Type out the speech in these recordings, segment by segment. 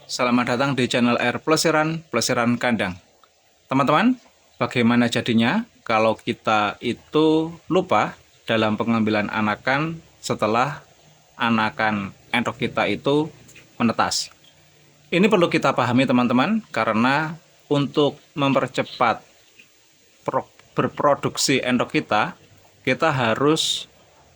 Selamat datang di channel R Plesiran Kandang. Teman-teman, bagaimana jadinya kalau kita itu lupa dalam pengambilan anakan setelah anakan entok kita itu menetas? Ini perlu kita pahami teman-teman, karena untuk mempercepat berproduksi entok kita harus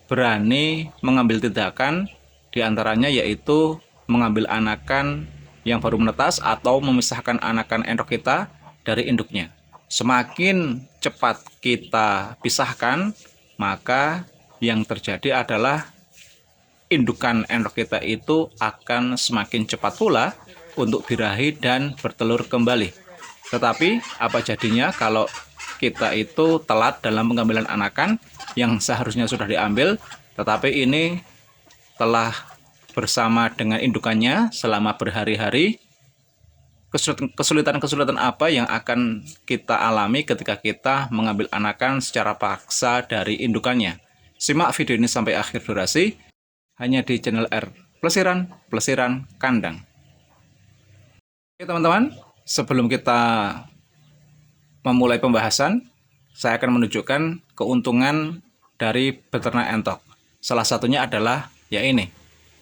berani mengambil tindakan, diantaranya yaitu mengambil anakan yang baru menetas atau memisahkan anakan entok kita dari induknya. Semakin cepat kita pisahkan, maka yang terjadi adalah indukan entok kita itu akan semakin cepat pula untuk birahi dan bertelur kembali. Tetapi apa jadinya kalau kita itu telat dalam pengambilan anakan yang seharusnya sudah diambil, tetapi ini telah bersama dengan indukannya selama berhari-hari? Kesulitan-kesulitan apa yang akan kita alami ketika kita mengambil anakan secara paksa dari indukannya? Simak video ini sampai akhir durasi, hanya di channel R Plesiran Kandang. Oke teman-teman, sebelum kita memulai pembahasan, saya akan menunjukkan keuntungan dari beternak entok. Salah satunya adalah ya ini.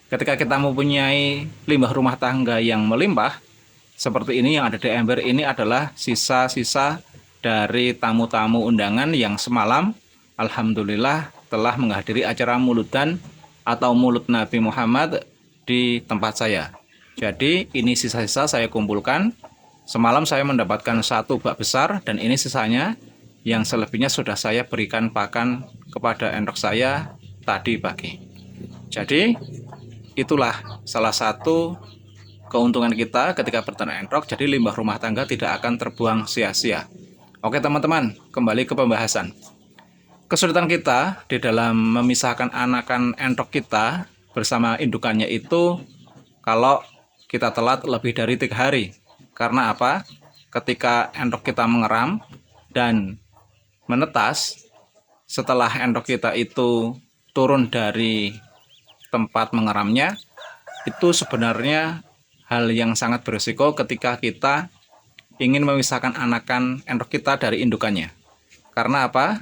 Ketika kita mempunyai limbah rumah tangga yang melimpah, seperti ini yang ada di ember, ini adalah sisa-sisa dari tamu-tamu undangan yang semalam alhamdulillah telah menghadiri acara muludan atau mulut Nabi Muhammad di tempat saya. Jadi ini sisa-sisa saya kumpulkan. Semalam saya mendapatkan satu bak besar, dan ini sisanya, yang selebihnya sudah saya berikan pakan kepada entok saya tadi pagi. Jadi itulah salah satu keuntungan kita ketika beternak entok, jadi limbah rumah tangga tidak akan terbuang sia-sia. Oke teman-teman, kembali ke pembahasan. Kesulitan kita di dalam memisahkan anakan entok kita bersama indukannya itu kalau kita telat lebih dari 3 hari. Karena apa? Ketika entok kita mengeram dan menetas, setelah entok kita itu turun dari tempat mengeramnya, itu sebenarnya hal yang sangat berisiko ketika kita ingin memisahkan anakan entok kita dari indukannya. Karena apa?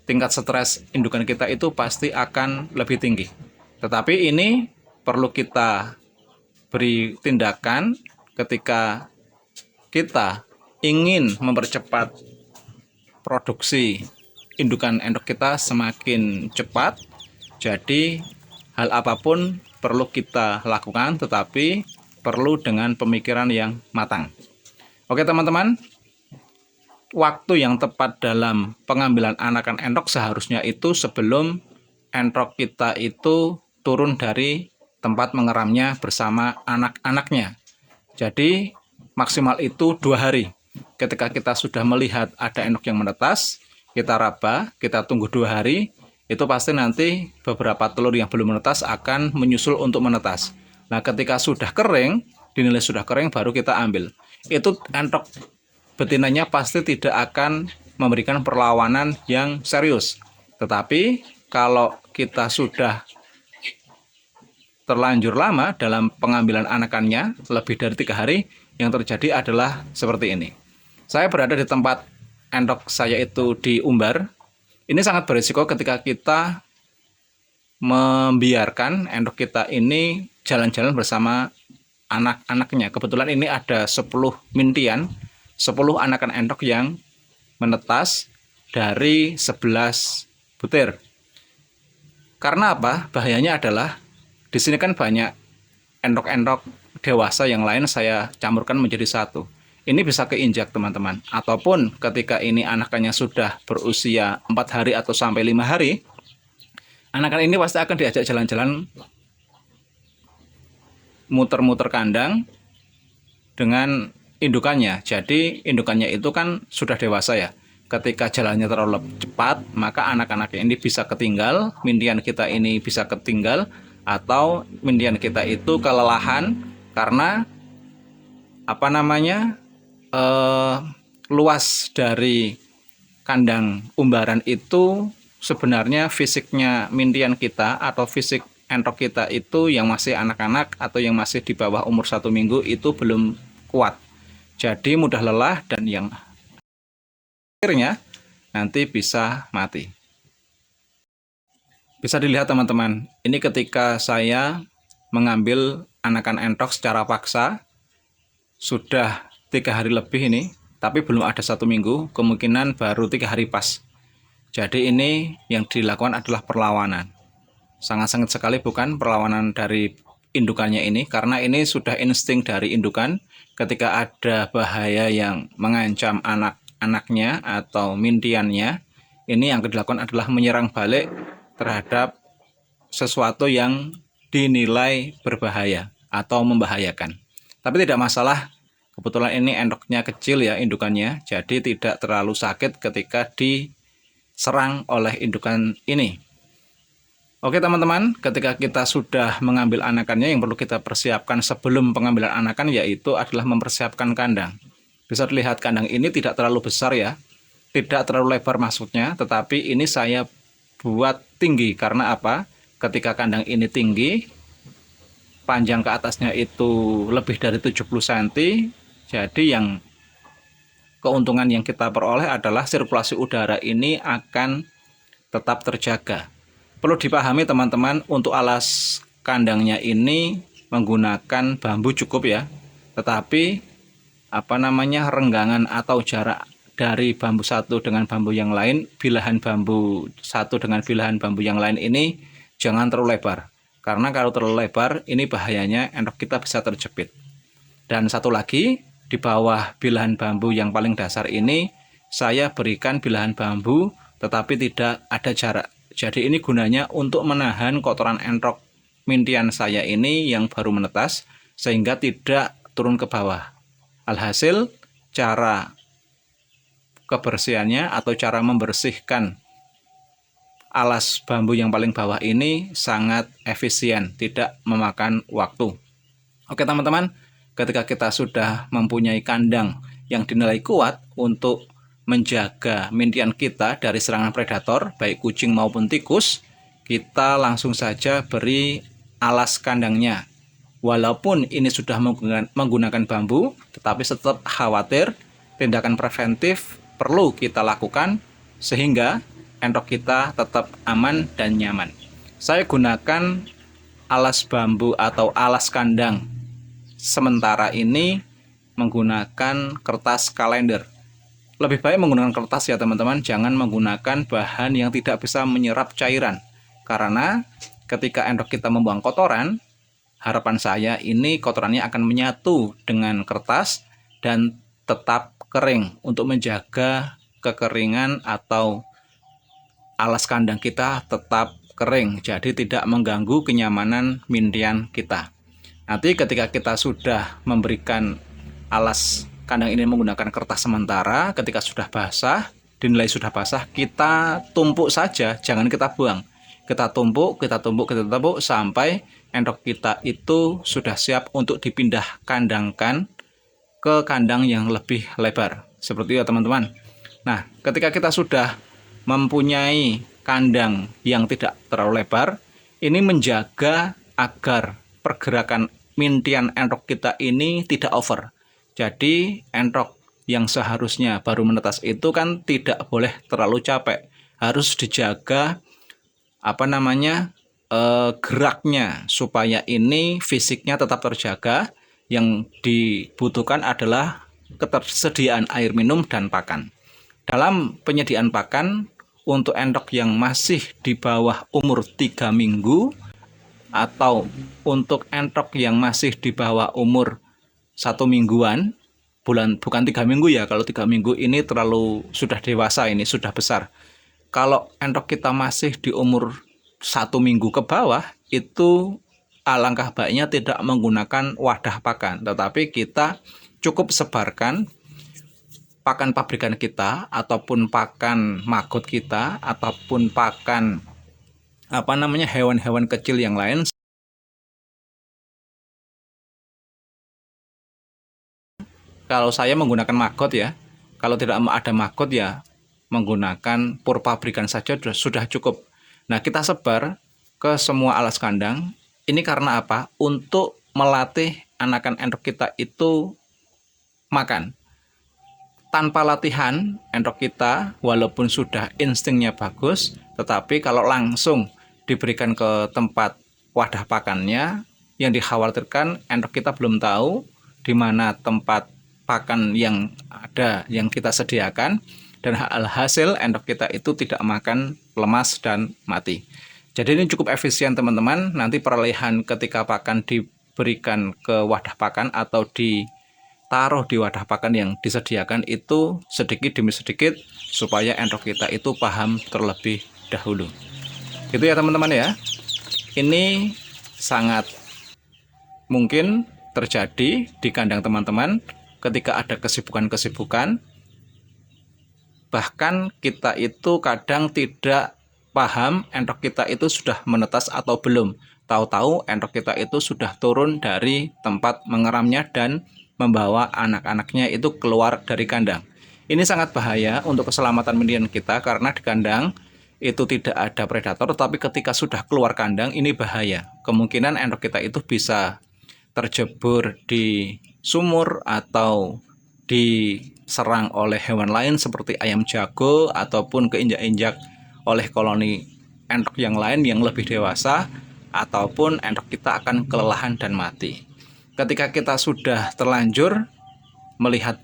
Tingkat stres indukan kita itu pasti akan lebih tinggi. Tetapi ini perlu kita beri tindakan ketika kita ingin mempercepat produksi indukan entok kita semakin cepat. Jadi hal apapun perlu kita lakukan, tetapi perlu dengan pemikiran yang matang. Oke teman-teman, waktu yang tepat dalam pengambilan anakan entok seharusnya itu sebelum entok kita itu turun dari tempat mengeramnya bersama anak-anaknya. Jadi maksimal itu 2 hari. Ketika kita sudah melihat ada entok yang menetas, kita raba, kita tunggu 2 hari, itu pasti nanti beberapa telur yang belum menetas akan menyusul untuk menetas. Nah, ketika sudah kering, dinilai sudah kering, baru kita ambil. Itu entok betinanya pasti tidak akan memberikan perlawanan yang serius. Tetapi kalau kita sudah terlanjur lama dalam pengambilan anakannya, lebih dari 3 hari, yang terjadi adalah seperti ini. Saya berada di tempat entok saya itu diumbar. Ini sangat berisiko ketika kita membiarkan entok kita ini jalan-jalan bersama anak-anaknya. Kebetulan ini ada 10 mintian, 10 anakan entok yang menetas dari 11 butir. Karena apa? Bahayanya adalah di sini kan banyak entok-entok dewasa yang lain saya campurkan menjadi satu. Ini bisa keinjak teman-teman. Ataupun ketika ini anakannya sudah berusia 4 hari atau sampai 5 hari, anakan ini pasti akan diajak jalan-jalan muter-muter kandang dengan indukannya. Jadi indukannya itu kan sudah dewasa ya. Ketika jalannya terlalu cepat, maka anak-anak ini bisa ketinggal, mindian kita ini bisa ketinggal, atau mindian kita itu kelelahan karena luas dari kandang umbaran itu sebenarnya fisiknya mindian kita atau fisik entok kita itu yang masih anak-anak atau yang masih di bawah umur 1 minggu itu belum kuat. Jadi mudah lelah dan yang akhirnya nanti bisa mati. Bisa dilihat teman-teman, ini ketika saya mengambil anakan entok secara paksa, sudah 3 hari lebih ini, tapi belum ada 1 minggu, kemungkinan baru 3 hari pas. Jadi ini yang dilakukan adalah perlawanan. Sangat-sangat sekali bukan perlawanan dari indukannya ini, karena ini sudah insting dari indukan. Ketika ada bahaya yang mengancam anak-anaknya atau mintiannya, ini yang dilakukan adalah menyerang balik terhadap sesuatu yang dinilai berbahaya atau membahayakan. Tapi tidak masalah, kebetulan ini endoknya kecil ya indukannya, jadi tidak terlalu sakit ketika diserang oleh indukan ini. Oke teman-teman, ketika kita sudah mengambil anakannya, yang perlu kita persiapkan sebelum pengambilan anakan yaitu adalah mempersiapkan kandang. Bisa dilihat kandang ini tidak terlalu besar ya, tidak terlalu lebar maksudnya, tetapi ini saya buat tinggi. Karena apa? Ketika kandang ini tinggi, panjang ke atasnya itu lebih dari 70 cm, jadi yang keuntungan yang kita peroleh adalah sirkulasi udara ini akan tetap terjaga. Perlu dipahami teman-teman, untuk alas kandangnya ini menggunakan bambu cukup ya. Tetapi renggangan atau jarak dari bambu satu dengan bambu yang lain, bilahan bambu satu dengan bilahan bambu yang lain ini jangan terlalu lebar. Karena kalau terlalu lebar, ini bahayanya endok kita bisa terjepit. Dan satu lagi, di bawah bilahan bambu yang paling dasar ini, saya berikan bilahan bambu tetapi tidak ada jarak. Jadi ini gunanya untuk menahan kotoran entok mintian saya ini yang baru menetas, sehingga tidak turun ke bawah. Alhasil, cara kebersihannya atau cara membersihkan alas bambu yang paling bawah ini sangat efisien, tidak memakan waktu. Oke teman-teman, ketika kita sudah mempunyai kandang yang dinilai kuat untuk menjaga mintian kita dari serangan predator, baik kucing maupun tikus, kita langsung saja beri alas kandangnya. Walaupun ini sudah menggunakan bambu, tetapi tetap khawatir, tindakan preventif perlu kita lakukan sehingga entok kita tetap aman dan nyaman. Saya gunakan alas bambu atau alas kandang sementara ini menggunakan kertas kalender. Lebih baik menggunakan kertas ya teman-teman, jangan menggunakan bahan yang tidak bisa menyerap cairan. Karena ketika endok kita membuang kotoran, harapan saya ini kotorannya akan menyatu dengan kertas dan tetap kering untuk menjaga kekeringan atau alas kandang kita tetap kering, jadi tidak mengganggu kenyamanan mintian kita. Nanti ketika kita sudah memberikan alas kandang ini menggunakan kertas sementara, ketika sudah basah, dinilai sudah basah, kita tumpuk saja, jangan kita buang. Kita tumpuk sampai endok kita itu sudah siap untuk dipindah kandangkan ke kandang yang lebih lebar. Seperti itu teman-teman. Nah, ketika kita sudah mempunyai kandang yang tidak terlalu lebar, ini menjaga agar pergerakan mintian endok kita ini tidak over. Jadi entok yang seharusnya baru menetas itu kan tidak boleh terlalu capek, harus dijaga geraknya supaya ini fisiknya tetap terjaga. Yang dibutuhkan adalah ketersediaan air minum dan pakan. Dalam penyediaan pakan untuk entok yang masih di bawah umur 3 minggu atau untuk entok yang masih di bawah umur 1 mingguan, bukan 3 minggu ya, kalau 3 minggu ini terlalu sudah dewasa, ini sudah besar. Kalau entok kita masih di umur 1 minggu ke bawah, itu alangkah baiknya tidak menggunakan wadah pakan, tetapi kita cukup sebarkan pakan pabrikan kita, ataupun pakan maggot kita, ataupun pakan hewan-hewan kecil yang lain. Kalau saya menggunakan maggot ya, kalau tidak ada maggot ya menggunakan pur pabrikan saja sudah cukup. Nah, kita sebar ke semua alas kandang. Ini karena apa? Untuk melatih anakan endok kita itu makan. Tanpa latihan, endok kita walaupun sudah instingnya bagus, tetapi kalau langsung diberikan ke tempat wadah pakannya, yang dikhawatirkan endok kita belum tahu di mana tempat pakan yang ada yang kita sediakan, dan hasil endok kita itu tidak makan, lemas dan mati. Jadi ini cukup efisien teman-teman. Nanti peralihan ketika pakan diberikan ke wadah pakan atau ditaruh di wadah pakan yang disediakan itu sedikit demi sedikit supaya endok kita itu paham terlebih dahulu. Gitu ya teman-teman ya. Ini sangat mungkin terjadi di kandang teman-teman ketika ada kesibukan-kesibukan. Bahkan kita itu kadang tidak paham endok kita itu sudah menetas atau belum. Tahu-tahu endok kita itu sudah turun dari tempat mengeramnya dan membawa anak-anaknya itu keluar dari kandang. Ini sangat bahaya untuk keselamatan minion kita karena di kandang itu tidak ada predator, tetapi ketika sudah keluar kandang ini bahaya. Kemungkinan endok kita itu bisa terjebur di sumur atau diserang oleh hewan lain seperti ayam jago ataupun keinjak-injak oleh koloni endok yang lain yang lebih dewasa, ataupun endok kita akan kelelahan dan mati. Ketika kita sudah terlanjur melihat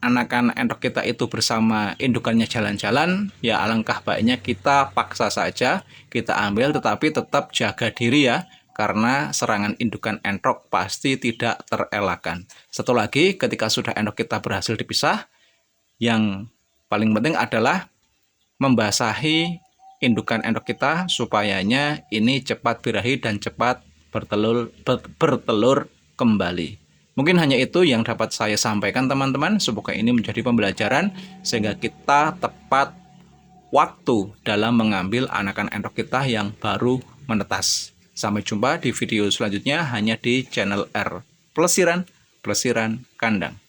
anakan endok kita itu bersama indukannya jalan-jalan, ya alangkah baiknya kita paksa saja, kita ambil, tetapi tetap jaga diri ya, karena serangan indukan endok pasti tidak terelakkan. Satu lagi, ketika sudah endok kita berhasil dipisah, yang paling penting adalah membasahi indukan endok kita supayanya ini cepat birahi dan cepat bertelur kembali. Mungkin hanya itu yang dapat saya sampaikan teman-teman. Semoga ini menjadi pembelajaran sehingga kita tepat waktu dalam mengambil anakan endok kita yang baru menetas. Sampai jumpa di video selanjutnya hanya di channel R Plesiran Kandang.